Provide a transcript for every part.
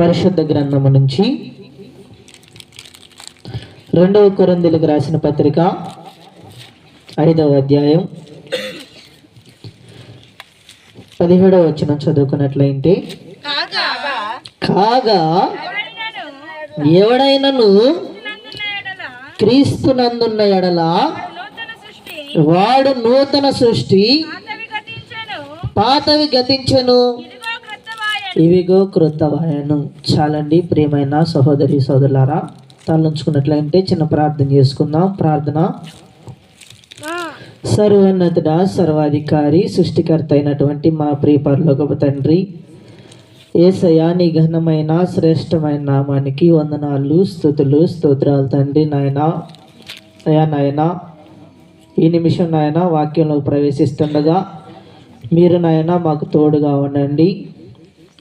పరిశుద్ధ గ్రంథము నుంచి 2వ కొరింథీయులకు రాసిన పత్రిక 5వ అధ్యాయం 17వ వచనం చదువుకున్నట్లయితే, కాగా ఎవడైనను క్రీస్తునందున్న ఎడల వాడు నూతన సృష్టి, పాతవి గతించెను, ఇవిగో క్రొత్తవాయను. చాలండి ప్రియమైన సహోదరి సోదరులారా, తలంచుకున్నట్లయితే చిన్న ప్రార్థన చేసుకుందాం. ప్రార్థన. సర్వోన్నతుడా, సర్వాధికారి, సృష్టికర్త అయినటువంటి మా ప్రియ పరలోకపు తండ్రి యేసయ్యా, నీ ఘనమైన శ్రేష్టమైన నామానికి వందనాలు, స్తుతులు, స్తోత్రాలు తండ్రి. నాయనా అయా నాయనా, ఈ నిమిషం నాయన వాక్యంలో ప్రవేశిస్తుండగా మీరు నాయన మాకు తోడుగా ఉండండి.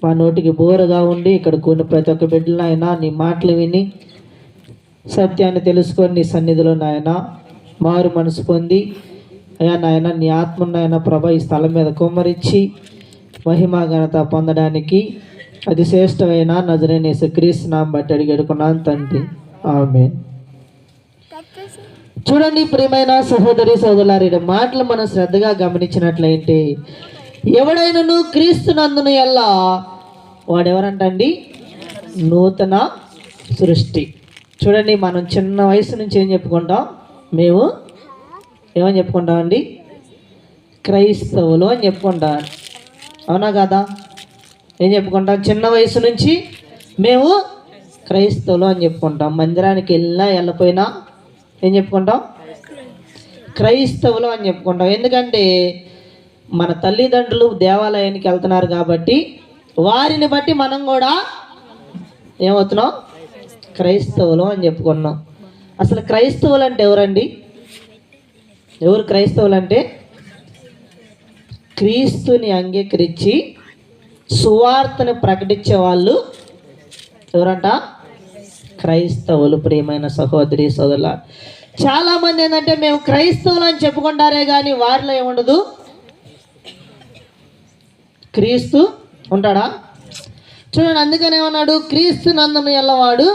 మా నోటికి బోరగా ఉండి ఇక్కడ కొన్ని ప్రతి ఒక్క బిడ్డలు నాయన నీ మాటలు విని సత్యాన్ని తెలుసుకొని నీ సన్నిధిలో నాయన మారు మనసు పొంది అయా నాయన నీ ఆత్మ నాయన ప్రభ ఈ స్థలం మీద కుమ్మరించి మహిమా ఘనత పొందడానికి అది శ్రేష్టమైన నజరేయుని యేసుక్రీస్తు నామమున బట్టి అడిగి వేడుకున్నాను తండ్రి, ఆమేన్. చూడండి ప్రియమైన సహోదరి సోదరులారా, మాటలు మనం శ్రద్ధగా గమనించినట్లయితే, ఎవడైనను క్రీస్తునందున ఎల్లా వాడెవరంటండి? నూతన సృష్టి. చూడండి, మనం చిన్న వయసు నుంచి ఏం చెప్పుకుంటాం? మేము ఏమని చెప్పుకుంటామండి? క్రైస్తవులు అని చెప్పుకుంటాం. అవునా కదా? ఏం చెప్పుకుంటాం? చిన్న వయసు నుంచి మేము క్రైస్తవులు అని చెప్పుకుంటాం. మందిరానికి వెళ్ళినా వెళ్ళపోయినా ఏం చెప్పుకుంటాం? క్రైస్తవులు అని చెప్పుకుంటాం. ఎందుకంటే మన తల్లిదండ్రులు దేవాలయానికి వెళ్తున్నారు కాబట్టి వారిని బట్టి మనం కూడా ఏమవుతున్నాం? క్రైస్తవులు అని చెప్పుకున్నాం. అసలు క్రైస్తవులు అంటే ఎవరండి? ఎవరు క్రైస్తవులు అంటే? క్రీస్తుని అంగీకరించి సువార్తను ప్రకటించే వాళ్ళు ఎవరంట? క్రైస్తవులు. ప్రియమైన సహోదరి సోదరుల, చాలామంది ఏంటంటే మేము క్రైస్తవులు అని చెప్పుకుంటారే కానీ వారిలో ఏముండదు? క్రీస్తు ఉంటాడా? చూడండి, అందుకనే ఏమన్నాడు? క్రీస్తు నందున ఎల్లవాడు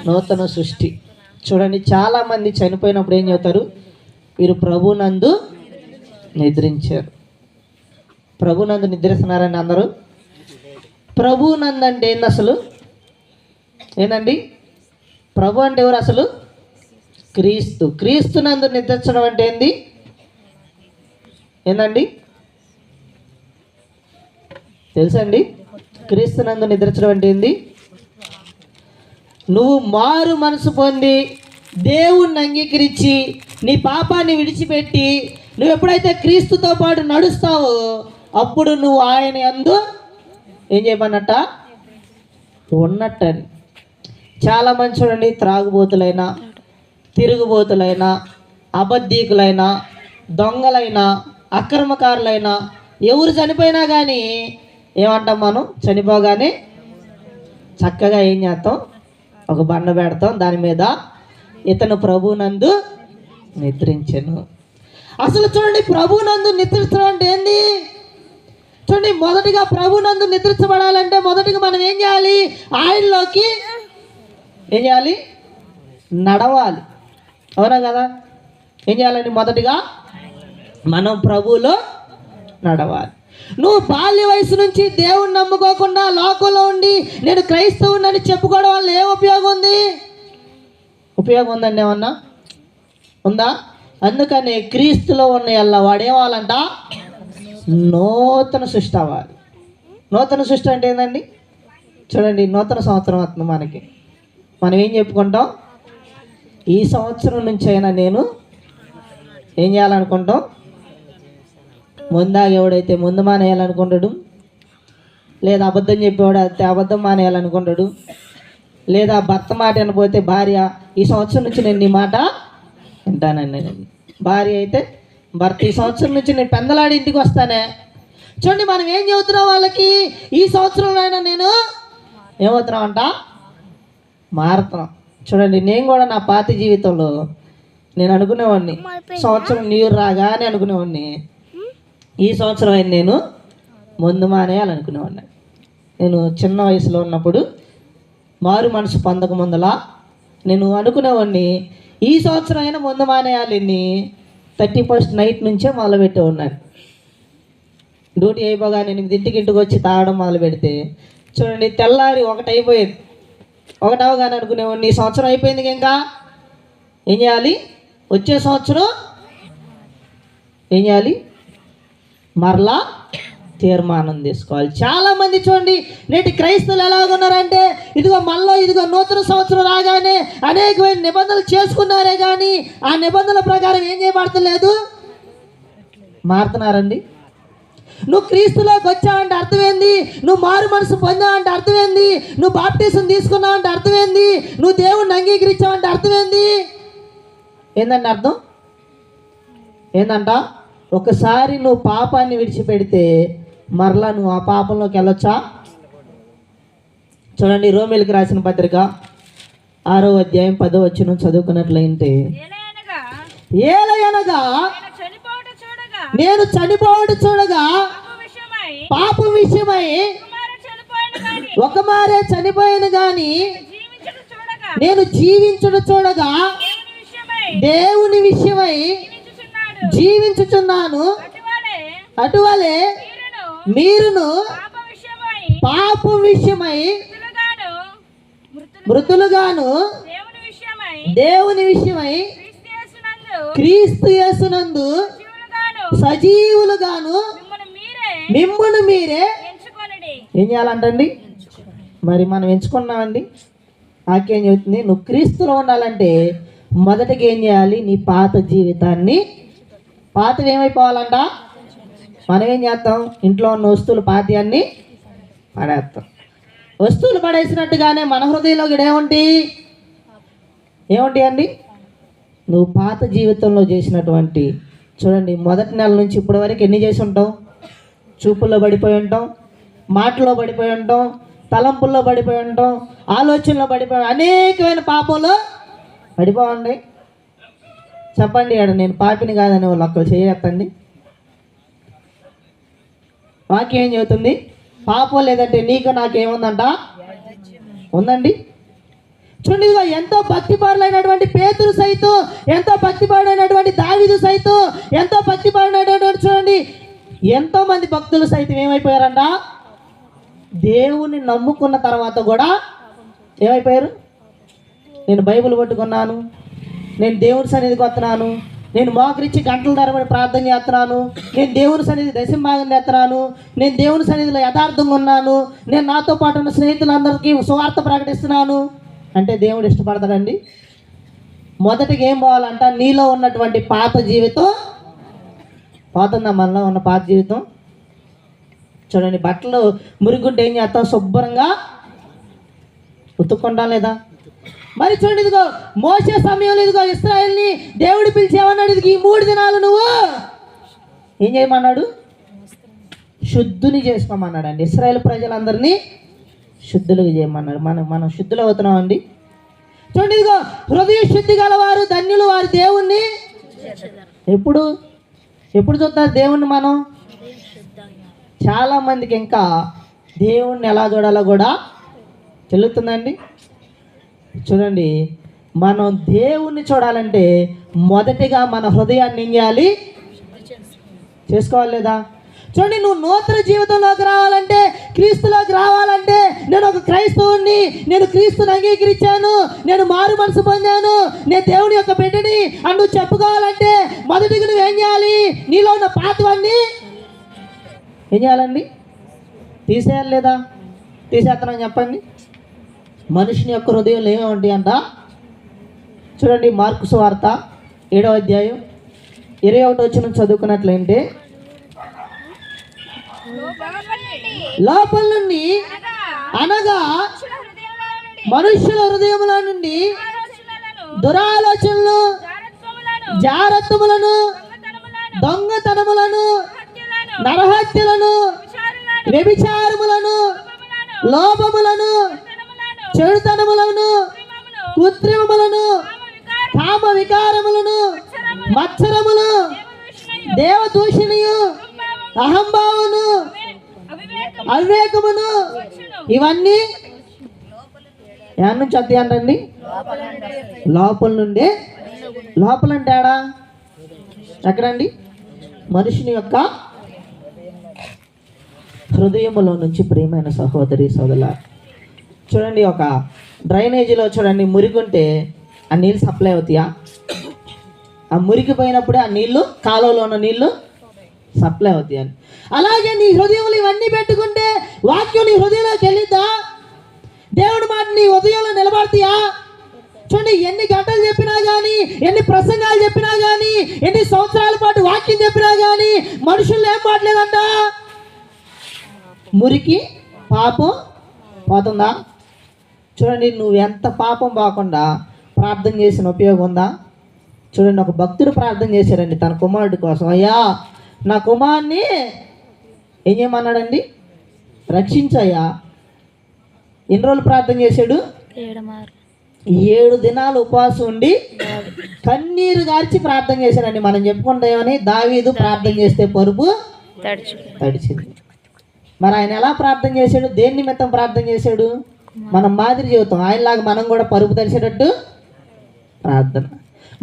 నూతన సృష్టి. చూడండి, చాలామంది చనిపోయినప్పుడు ఏం చెబుతారు? వీరు ప్రభునందు నిద్రించారు. ప్రభునందు నిద్రిస్తున్నారని అందరూ. ప్రభునందు అంటే ఏంది అసలు? ఏందండి? ప్రభు అంటే ఎవరు అసలు? క్రీస్తు. క్రీస్తునందు నిద్రించడం అంటే ఏంది? ఏందండి? తెలుసండి? క్రీస్తునందు నిద్రించడం అంటే ఏంది? నువ్వు మారు మనసు పొంది దేవుణ్ణి అంగీకరించి నీ పాపాన్ని విడిచిపెట్టి నువ్వు ఎప్పుడైతే క్రీస్తుతో పాటు నడుస్తావో అప్పుడు నువ్వు ఆయన యందు ఏం చేయమన్నట్ట? ఉన్నట్టని. చాలామంది చూడండి, త్రాగుబోతులైనా, తిరుగుబోతులైనా, అబద్ధీకులైనా, దొంగలైనా, అక్రమకారులైనా ఎవరు చనిపోయినా కానీ ఏమంటాం? మనం చనిపోగానే చక్కగా ఏం చేస్తాం? ఒక బండ పెడతాం, దాని మీద ఇతను ప్రభునందు నిద్రించెను. అసలు చూడండి, ప్రభునందు నిద్రించడం అంటే ఏంది? చూడండి, మొదటిగా ప్రభునందు నిద్రించబడాలంటే మొదటిగా మనం ఏం చేయాలి? ఆయనలోకి ఏం చేయాలి? నడవాలి. అవునా కదా? ఏం చేయాలండి? మొదటిగా మనం ప్రభువులో నడవాలి. నువ్వు బాల్య వయసు నుంచి దేవుణ్ణి నమ్ముకోకుండా లోకంలో ఉండి నేను క్రైస్తవుని చెప్పుకోవడం వల్ల ఏం ఉపయోగం ఉంది? ఉపయోగం ఉందండి? ఏమన్నా ఉందా? అందుకని క్రీస్తులో ఉన్న ఎల్ల వాడేవాలంట? నూతన సృష్టి అవ్వాలి. నూతన సృష్టి అంటే ఏందండి? చూడండి, నూతన సంవత్సరం వస్తుంది మనకి. మనం ఏం చెప్పుకుంటాం? ఈ సంవత్సరం నుంచి అయినా నేను ఏం చేయాలనుకుంటాం? ముందాగా ఎవడైతే ముందు మానేయాలనుకుంటాడు, లేదా అబద్ధం చెప్పేవాడు అయితే అబద్ధం మానేయాలనుకుంటాడు, లేదా భర్త మాట వినపోతే భార్య ఈ సంవత్సరం నుంచి నేను నీ మాట వింటానండి. భార్య అయితే భర్త ఈ సంవత్సరం నుంచి నేను పెందలాడి ఇంటికి వస్తానే. చూడండి, మనం ఏం చెబుతున్నాం వాళ్ళకి? ఈ సంవత్సరంలో అయినా నేను ఏమవుతున్నాం అంట? మారుతున్నాం. చూడండి, నేను కూడా నా పాత జీవితంలో నేను అనుకునేవాడిని, సంవత్సరం న్యూ ఇయర్ రాగానే అనుకునేవాడిని ఈ సంవత్సరం అయిన నేను ముందు మానేయాలనుకునేవాడిని. నేను చిన్న వయసులో ఉన్నప్పుడు మారు మనసు పొందక ముందల నేను అనుకునేవాడిని ఈ సంవత్సరం అయినా ముందు మానేయాలి. 31st నైట్ నుంచే మొదలుపెట్టే ఉన్నాను. డ్యూటీ అయిపోగానే 8ంటికి ఇంటికి వచ్చి తాగడం మొదలు పెడితే చూడండి తెల్లారి 1 అయిపోయేది. 1 అవగానే అనుకునేవాడిని ఈ సంవత్సరం అయిపోయింది, ఇంకా ఏం చేయాలి, వచ్చే సంవత్సరం ఏం చేయాలి, మరలా తీర్మానం తీసుకోవాలి. చాలామంది చూడండి నేటి క్రైస్తవులు ఎలాగున్నారంటే ఇదిగో నూతన సంవత్సరం రాగానే అనేకమైన నిబంధనలు చేసుకున్నారే కానీ ఆ నిబంధనల ప్రకారం ఏం చేయబడతలేదు, మారుతున్నారండి. నువ్వు క్రీస్తులోకి వచ్చావంటే అర్థమైంది, నువ్వు మారు మనసు పొందావంటే అర్థమైంది, నువ్వు బాప్టిజం తీసుకున్నావంటే అర్థమైంది, నువ్వు దేవుణ్ణి అంగీకరించావంటే అర్థమైంది. ఏందంటే అర్థం ఏందంట, ఒకసారి నువ్వు పాపాన్ని విడిచిపెడితే మరలా నువ్వు ఆ పాపంలోకి వెళ్ళొచ్చా? చూడండి రోమీయులకు రాసిన పత్రిక 6వ అధ్యాయం 10వ వచనం చదువుకున్నట్లయితే, ఏలయనగా నేను చనిపోవడం చూడగా పాపం విషయమై ఒక మారే చనిపోయాను గాని నేను జీవించుడు చూడగా దేవుని విషయమై జీవించుచున్నాను. అటువలే మీరును పాపం విషయమై మృతులుగాను దేవుని విషయమై క్రీస్తు యేసునందు సజీవులుగాను మిమ్మును మీరే ఏం చేయాలంటండి. మరి మనం ఎంచుకున్నామండి. వాక్యం చెబుతుంది నువ్వు క్రీస్తులో ఉండాలంటే మొదటిగా ఏం చేయాలి, నీ పాత జీవితాన్ని, పాతవి ఏమైపోవాలంట, మనం ఏం చేస్తాం, ఇంట్లో ఉన్న వస్తువులు పాతి అన్ని పడేస్తాం. వస్తువులు పడేసినట్టుగానే మన హృదయంలో కూడా ఏముంటాయి అండి, నువ్వు పాత జీవితంలో చేసినటువంటి చూడండి మొదటి నెల నుంచి ఇప్పటి వరకు ఎన్ని చేసి ఉంటాం, చూపుల్లో పడిపోయి ఉంటాం, మాటలో పడిపోయి ఉంటాం, తలంపుల్లో పడిపోయి ఉంటాం, ఆలోచనలో పడిపోయి అనేకమైన పాపంలో పడిపోవండి. చెప్పండి ఆడ నేను పాపిని కాదని వాళ్ళు ఒక్కరు చేయొద్దండి. వాక్యం ఏం చెబుతుంది, పాపం లేదంటే నీకు నాకేముందంట ఉందండి. చూడండి ఇదిగో ఎంతో భక్తిపరులైనటువంటి పేతురు సైతం, ఎంతో భక్తిపరుడైనటువంటి దావీదు సైతం, ఎంతో భక్తిపరుడైనటువంటి చూడండి ఎంతోమంది భక్తులు సైతం ఏమైపోయారంట, దేవుని నమ్ముకున్న తర్వాత కూడా ఏమైపోయారు, నేను బైబిల్ పట్టుకున్నాను, నేను దేవుని సన్నిధికి వస్తున్నాను, నేను మోకరించి గంటల తరబడి ప్రార్థన చేస్తున్నాను, నేను దేవుని సన్నిధి దశంభాగం చేస్తున్నాను, నేను దేవుని సన్నిధిలో యథార్థంగా ఉన్నాను, నేను నాతో పాటు ఉన్న స్నేహితులందరికీ సువార్త ప్రకటిస్తున్నాను అంటే దేవుడు ఇష్టపడతాడండి. మొదటిగా ఏం పోవాలంట, నీలో ఉన్నటువంటి పాత జీవితం పోతుందా, మనలో ఉన్న పాత జీవితం. చూడండి బట్టలు మురుగుంటే ఏం చేస్తాం, శుభ్రంగా ఉతుక్కుంటాం లేదా. మరి చూడండి ఇదిగో మోసే సమయంలో ఇదిగో ఇశ్రాయేల్ని దేవుడు పిలిచి ఏమన్నాడు, ఇది ఈ 3 దినాలు నువ్వు ఏం చేయమన్నాడు, శుద్ధుని చేసుకోమన్నాడు అండి. ఇశ్రాయేల్ ప్రజలందరినీ శుద్ధులుగా చేయమన్నాడు. మనం శుద్ధులు అవుతున్నామండి. చూడండి ఇదిగో హృదయ శుద్ధి గలవారు ధన్యులు, వారి దేవుణ్ణి ఎప్పుడు చూస్తారు దేవుణ్ణి. మనం చాలామందికి ఇంకా దేవుణ్ణి ఎలా చూడాలో కూడా తెలుస్తుందండి. చూడండి మనం దేవుణ్ణి చూడాలంటే మొదటిగా మన హృదయాన్ని ఏం చేయాలి, చేసుకోవాలి లేదా. చూడండి నువ్వు నూతన జీవితంలోకి రావాలంటే, క్రీస్తులోకి రావాలంటే, నేను ఒక క్రైస్తవుణ్ణి, నేను క్రీస్తుని అంగీకరించాను, నేను మారు మనసు పొందాను, నేను దేవుని యొక్క బిడ్డని అని నువ్వు చెప్పుకోవాలంటే మొదటిగా నువ్వు ఏం చేయాలి, నీలో ఉన్న పాతవన్నీ ఏం చేయాలండి, తీసేయాలి లేదా. తీసేస్తున్నాను చెప్పండి. మనుషుని యొక్క హృదయంలో ఏమేమి ఉంటాయి అంట. చూడండి మార్కు సువార్త 7వ అధ్యాయం 21వ వచనం చదువుకున్నట్లయితే, లోపల నుండి అనగా మనుష్యుల హృదయముల నుండి దురాలోచనలు, జారత్వములను, దొంగతనములను, నరహత్యలను, వ్యభిచారములను, లోభములను, చెడుతనములను, కృత్రిమములను, కామ వికారములను, మత్సరములు, దేవదూషణయు, అహంభావమును, అవివేకమును ఇవన్నీ యాడ్ నుంచి వస్తాయి అంటండి, లోపల నుండే. లోపల అంటే ఆడా ఎక్కడండి? మనుషుని యొక్క హృదయములో నుంచి. ప్రియమైన సహోదరి సోదరుల, చూడండి, ఒక డ్రైనేజీలో చూడండి మురికి ఉంటే ఆ నీళ్ళు సప్లై అవుతాయా? ఆ మురికి పోయినప్పుడే ఆ నీళ్లు, కాలువలో ఉన్న నీళ్లు సప్లై అవుతాయి అని. అలాగే నీ హృదయంలో ఇవన్నీ పెట్టుకుంటే వాక్యం నీ హృదయంలోకి వెళ్ళిద్దా? దేవుడి మాట నీ హృదయంలో నిలబడతాయా? చూడండి, ఎన్ని గంటలు చెప్పినా కానీ, ఎన్ని ప్రసంగాలు చెప్పినా కానీ, ఎన్ని సంవత్సరాల పాటు వాక్యం చెప్పినా కానీ మనుషులు ఏం మాట్లేదంట? మురికి పాపం పోతుందా? చూడండి, నువ్వు ఎంత పాపం పోకుండా ప్రార్థన చేసిన ఉపయోగం ఉందా? చూడండి, ఒక భక్తుడు ప్రార్థన చేశారండి తన కుమారుడి కోసం. అయ్యా, నా కుమారుని ఏం చేయమన్నాడండి? రక్షించయ్యా. ఎన్ని రోజులు ప్రార్థన చేశాడు? 7 దినాలు ఉపవాసం ఉండి కన్నీరు గార్చి ప్రార్థన చేశాడండి. మనం చెప్పుకుంటామని దావీదు ప్రార్థన చేస్తే పరుపు తడిచింది. మరి ఆయన ఎలా ప్రార్థన చేశాడు? దేని నిమిత్తం ప్రార్థన చేశాడు? మనం మాదిరి జీవితం, ఆయనలాగా మనం కూడా పరుపు తడిచేటట్టు ప్రార్థన.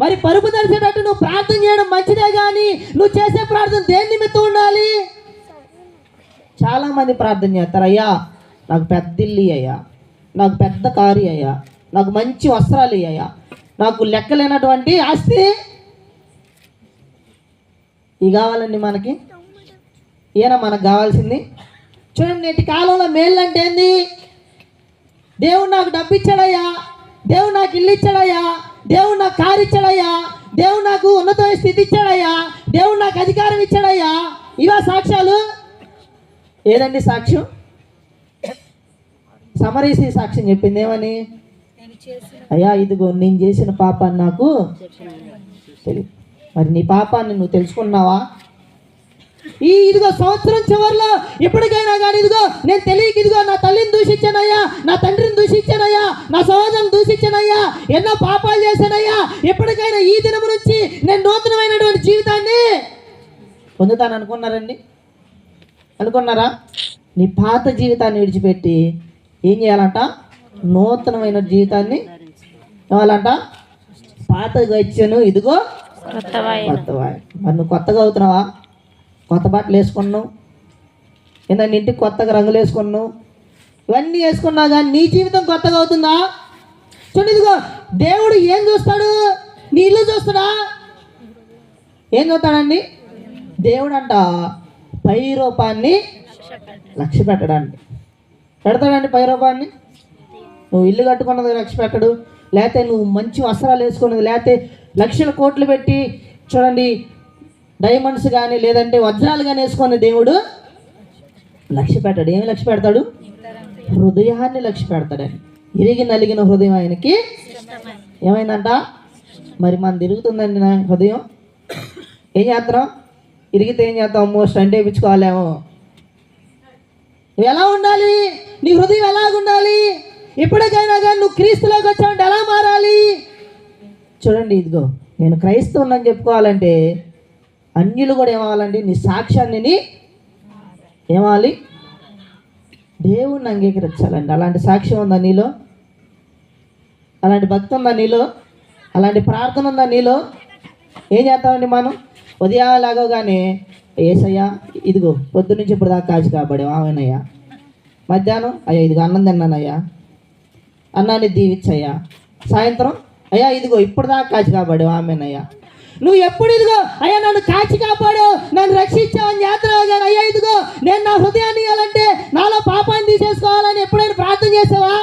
మరి పరుపు తడిచేటట్టు నువ్వు ప్రార్థన చేయడం మంచిదే, కానీ నువ్వు చేసే ప్రార్థన దేని నిమిత్తం ఉండాలి? చాలామంది ప్రార్థన చేస్తారు, అయ్యా నాకు పెద్ద ఇల్లు అయ్యా, నాకు పెద్ద కారు అయ్యా, నాకు మంచి వస్త్రాలు అయ్యా, నాకు లెక్కలేనటువంటి ఆస్తి ఇవి కావాలండి మనకి. ఈయన మనకు కావాల్సింది. చూడండి, నేటి కాలంలో మేలు అంటే ఏంది? దేవుడు నాకు డబ్బు ఇచ్చాడయ్యా, దేవుడు నాకు ఇల్లు ఇచ్చాడయ్యా, దేవుడు నాకు కారు ఇచ్చాడయ్యా, దేవుడు నాకు ఉన్నతమైన స్థితి ఇచ్చాడయ్యా, దేవుడు నాకు అధికారం ఇచ్చాడయ్యా. ఇవా సాక్ష్యాలు? ఏదండి సాక్ష్యం? సమరీసి సాక్ష్యం చెప్పింది ఏమని? అయ్యా, ఇదిగో నేను చేసిన పాపాన్ని నాకు తెలియదు. మరి నీ పాపాన్ని నువ్వు తెలుసుకున్నావా? ఇదిగో సంవత్సరం చివరిలో ఎప్పటికైనా కానీ, ఇదిగో నేను తెలియక ఇదిగో నా తల్లిని దూషించానయ్యా, నా తండ్రిని దూషించానయ్యా, నా సహోదరుని దూషించానయ్యా, ఎన్నో పాపాలు చేశానయ్యా, ఎప్పటికైనా ఈ దినం నుంచి నేను నూతనమైనటువంటి జీవితాన్ని పొందుతాను అనుకున్నారండి? అనుకున్నారా? నీ పాత జీవితాన్ని విడిచిపెట్టి ఏం చేయాలంట? నూతనమైన జీవితాన్ని ఇవ్వాలంట. పాతగా ఇచ్చాను, ఇదిగో కొత్తవా. మరి నువ్వు కొత్తగా అవుతున్నావా? కొత్త బట్టలు వేసుకున్నావు, ఏంటంటే ఇంటికి కొత్తగా రంగులు వేసుకున్నావు, ఇవన్నీ వేసుకున్నా కానీ నీ జీవితం కొత్తగా అవుతుందా? చూడండి, ఇదిగో దేవుడు ఏం చూస్తాడు? నీ ఇల్లు చూస్తాడా? ఏం చూస్తాడండి? దేవుడు అంట పై రూపాన్ని లక్ష్య పెట్టడానికి పెడతాడండి. పై రూపాన్ని నువ్వు ఇల్లు కట్టుకున్నది లక్ష్య పెట్టడు, లేకపోతే నువ్వు మంచి వస్త్రాలు వేసుకున్నది, లేకపోతే లక్షల కోట్లు పెట్టి చూడండి డైమండ్స్ కానీ లేదంటే వజ్రాలు కానీ వేసుకున్న దేవుడు లక్ష్య పెట్టాడు. ఏమి లక్ష్య పెడతాడు? హృదయాన్ని లక్ష్య పెడతాడని. ఇరిగి నలిగిన హృదయం ఆయనకి ఏమైందంట? మరి మన తిరుగుతుందండి నా హృదయం. ఏం చేస్తున్నాం? ఇరిగితే ఏం చేస్తాం? అమ్మో స్టంట్ వేయించుకోవాలేమో. నువ్వు ఎలా ఉండాలి? నీ హృదయం ఎలాగుండాలి? ఎప్పటికైనా కానీ నువ్వు క్రీస్తులోకి వచ్చావంటే ఎలా మారాలి? చూడండి, ఇదిగో నేను క్రైస్తవునని చెప్పుకోవాలంటే అన్యులు కూడా ఏమవ్వాలండి? నీ సాక్ష్యాన్ని ఏమవ్వాలి? దేవుణ్ణి అంగీకరించాలండి. అలాంటి సాక్ష్యం ఉందా నీలో? అలాంటి భక్తి ఉందా నీలో? అలాంటి ప్రార్థన ఉందా నీలో? ఏం చేస్తామండి మనం? ఉదయం లాగోగానే ఏసయ్యా ఇదిగో పొద్దు నుంచి ఇప్పుడు దాకా కాచి కాబడావు ఆమెనయ్యా, మధ్యాహ్నం అయ్యా ఇదిగో అన్నం తిన్నానయ్యా, అన్నాన్ని దీవిచ్చయ్యా, సాయంత్రం అయ్యా ఇదిగో ఇప్పుడు దాకా కాచి కాబడావు ఆమెనయ్యా. నువ్వు ఎప్పుడు ఇదిగో అయ్యా నన్ను కాచి కాపాడావు, నన్ను రక్షించావని చేస్తున్నావు కానీ అయ్యా ఇదిగో నేను నా హృదయాన్ని ఇవ్వాలంటే నాలో పాపాన్ని తీసేసుకోవాలని ఎప్పుడైనా ప్రార్థన చేసావా?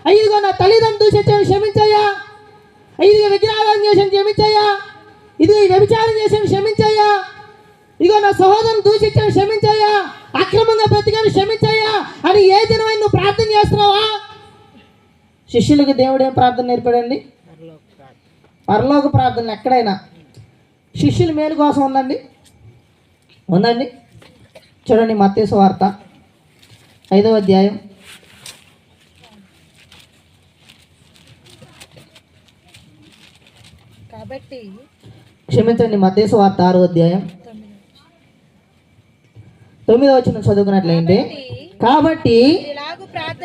అయ్యి ఇదిగో నా తల్లిదండ్రులు దూషించాను క్షమించయ్యా, ఇదిగో విగ్రహాలను చేసాను క్షమించయ్యా, ఇదిగో ఈ వ్యభిచారం చేసాను క్షమించయ్యా, ఇదిగో నా సహోదరుని దూషించాను క్షమించయ్యా, అక్రమంగా బ్రతికాను క్షమించయ్యా అని ఏ దినమైన నువ్వు ప్రార్థన చేస్తున్నావా? శిష్యులకి దేవుడు ఏం ప్రార్థన నేర్పాడండి? పరలోక ప్రార్థనలు. ఎక్కడైనా శిష్యుల మేలు కోసం ఉందండి, ఉందండి. చూడండి మత్తయి సువార్త 5వ అధ్యాయం కాబట్టి క్షమించండి మత్తయి సువార్త 6వ అధ్యాయం 9వ వచనం చదువుకున్నట్లయితే, కాబట్టి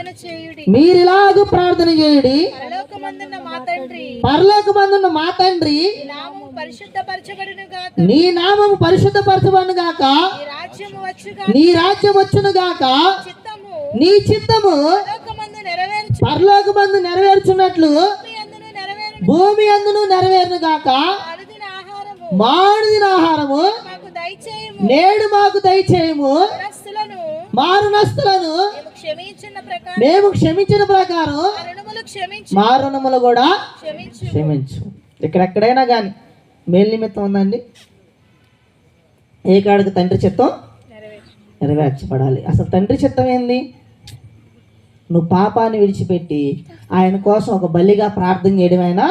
ప్రార్థన చేయుడి. మీరిలాగు ప్రార్థన చేయుడి. పరలోకమందున్న మా తండ్రి, పరలోకమందున్న మా తండ్రి, నీ నామము పరిశుద్ధపరచబడును గాక. నీ నామము పరిశుద్ధపరచబడును గాక. నీ రాజ్యము వచ్చుగా. నీ రాజ్యం వచ్చును గాక. చిత్తము నీ చిత్తము పరలోకమందు నెరవేర్చు. పరలోకమందు నెరవేర్చున్నట్లు భూమి అందును నెరవేరును. భూమి అందును నెరవేరును గాక. అనుదిన ఆహారము మానుదిన ఆహారము మాకు దయచేయము. నేడు మాకు దయచేయము. రుణస్థులను మారునస్తులను మేము క్షమించిన ప్రకారం మేము క్షమించిన ప్రకారం మా రుణములు క్షమించు. మా రుణములు కూడా క్షమించు. క్షమించు. ఇక్కడెక్కడైనా కానీ మేలు నిమిత్తం ఉందండి. ఏ కాడికి తండ్రి చిత్తం నెరవేర్చబడాలి. అసలు తండ్రి చిత్తం ఏంది? నువ్వు పాపాన్ని విడిచిపెట్టి ఆయన కోసం ఒక బలిగా ప్రార్థన చేయడం ఆయన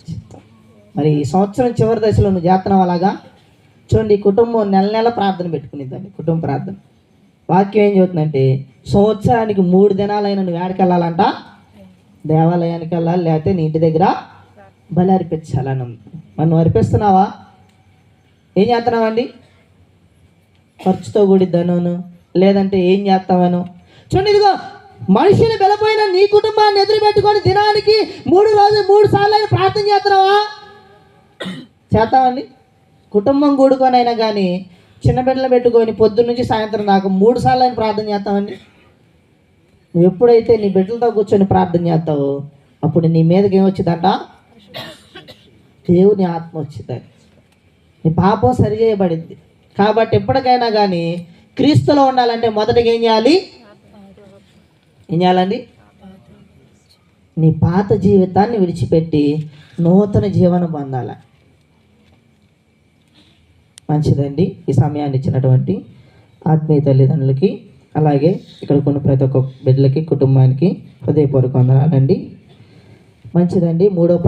చిత్తం. మరి ఈ సంవత్సరం చివరి దశలో నువ్వు చేస్తున్నావు అలాగా. చూడండి, ఈ కుటుంబం నెల నెల ప్రార్థన పెట్టుకునేదాన్ని, కుటుంబ ప్రార్థన. వాక్యం ఏం చెబుతుందంటే సంవత్సరానికి 3 దినాలైనా నువ్వు ఏడికి వెళ్ళాలంట, దేవాలయానికి వెళ్ళాలి, లేకపోతే నీ ఇంటి దగ్గర బలి అర్పించాలని ఉంది. మరి నువ్వు అర్పిస్తున్నావా? ఏం చేస్తున్నావండి? ఖర్చుతో కూడిద్దను, లేదంటే ఏం చేస్తావను. చూడండి, ఇదిగో మనుషులు బెలపోయిన నీ కుటుంబాన్ని ఎదురు పెట్టుకొని దినానికి 3 సార్లు అయినా ప్రార్థన చేస్తున్నావా? చేస్తామండి. కుటుంబం కూడుకొని అయినా కానీ చిన్న బిడ్డలు పెట్టుకొని పొద్దున్న నుంచి సాయంత్రం దాకా 3 సార్లు అయినా ప్రార్థన చేస్తామండి. నువ్వు ఎప్పుడైతే నీ బిడ్డలతో కూర్చొని ప్రార్థన చేస్తావో అప్పుడు నీ మీదకి ఏమొచ్చిందంట? దేవుని ఆత్మ వచ్చింది. నీ పాపం సరి చేయబడింది. కాబట్టి ఎప్పటికైనా కానీ క్రీస్తులో ఉండాలంటే మొదటగా ఏం చేయాలి? ఏం చేయాలండి? నీ పాత జీవితాన్ని విడిచిపెట్టి నూతన జీవనం పొందాలి. మంచిదండి. ఈ సమయాన్ని ఇచ్చినటువంటి ఆత్మీయ తల్లిదండ్రులకి, అలాగే ఇక్కడ కొన్ని ప్రతి ఒక్క బిడ్డలకి, కుటుంబానికి హృదయపూర్వక వందనాలండి. మంచిదండి. 3వ